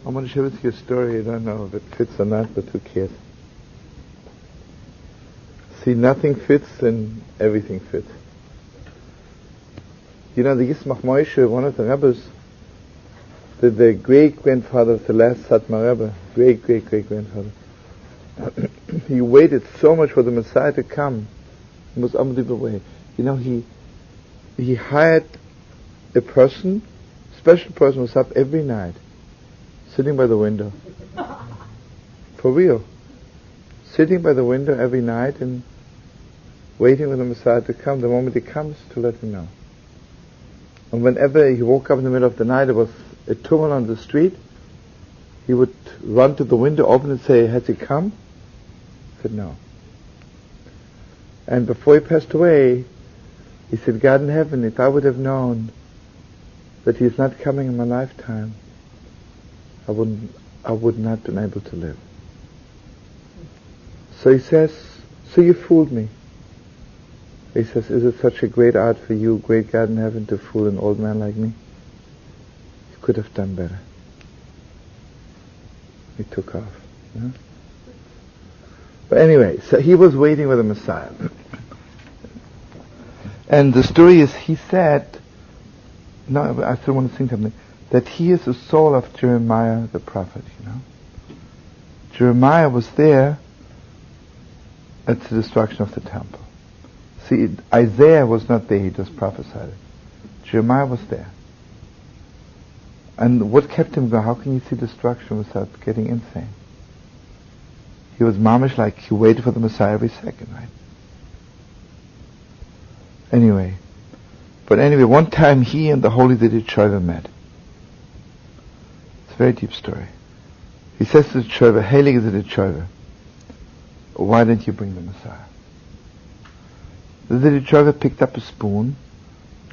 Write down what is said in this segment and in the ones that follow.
I want to share with you a story. I don't know if it fits or not, but who cares? See, nothing fits and everything fits. You know, the Yismach Moshe, one of the Rabbis, the great-grandfather of the last Satmar Rebbe, great-great-great-grandfather, he waited so much for the Messiah to come. It was unbelievable way. You know, he hired a person, special person was up every night, sitting by the window. For real. Sitting by the window every night and waiting for the Messiah to come. The moment he comes, to let him know. And whenever he woke up in the middle of the night, there was a tumult on the street, he would run to the window, open and say, "Has he come?" He said, "No." And before he passed away, he said, "God in heaven, if I would have known that he is not coming in my lifetime, I would not have been able to live." So he says, "So you fooled me." He says, "Is it such a great art for you, great God in heaven, to fool an old man like me? You could have done better." He took off. You know? But anyway, so he was waiting for the Messiah. And the story is, he said, no, I still want to sing something, that he is the soul of Jeremiah the prophet, you know. Jeremiah was there at the destruction of the temple. See, Isaiah was not there, he just prophesied it. Jeremiah was there. And what kept him going? How can you see destruction without getting insane? He was mamish, like he waited for the Messiah every second, right? Anyway, one time he and the holy Teitelbaum met. It's a very deep story. He says to the Teitelbaum, "Heilige Teitelbaum, why didn't you bring the Messiah?" The Teitelbaum picked up a spoon,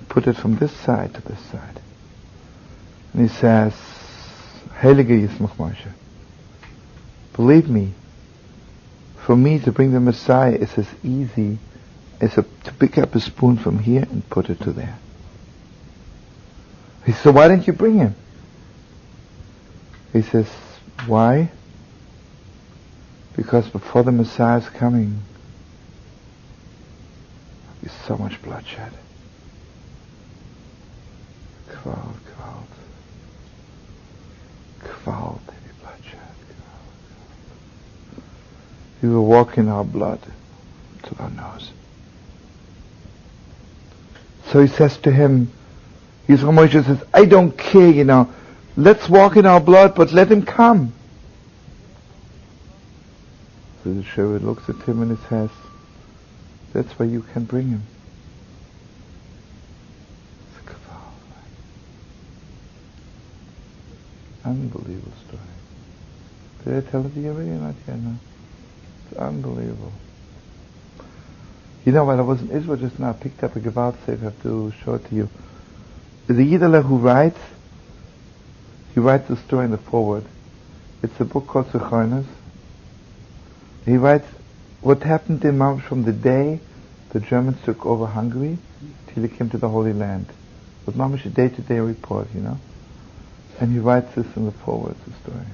put it from this side to this side. And he says, "Heilige Yismach Moshe, believe me, for me to bring the Messiah is as easy as to pick up a spoon from here and put it to there." He said, "So why didn't you bring him?" He says, "Why? Because before the Messiah is coming, there's so much bloodshed. Kvalt, heavy bloodshed. We will walk in our blood to our nose." So he says to him, Yismach Moshe says, "I don't care, you know, let's walk in our blood, but let him come." So the shepherd looks at him and he says, "That's why you can bring him." It's a unbelievable story. Did I tell it to you already or not yet? No. It's unbelievable. You know, while I was in Israel just now, I picked up a Gewalt Sefer. I have to show it to you. The Yidler who writes, he writes the story in the foreword. It's a book called Zechonos. He writes what happened in Mamash from the day the Germans took over Hungary till they came to the Holy Land. It was Mamash a day-to-day report, you know. And he writes this in the foreword, the story.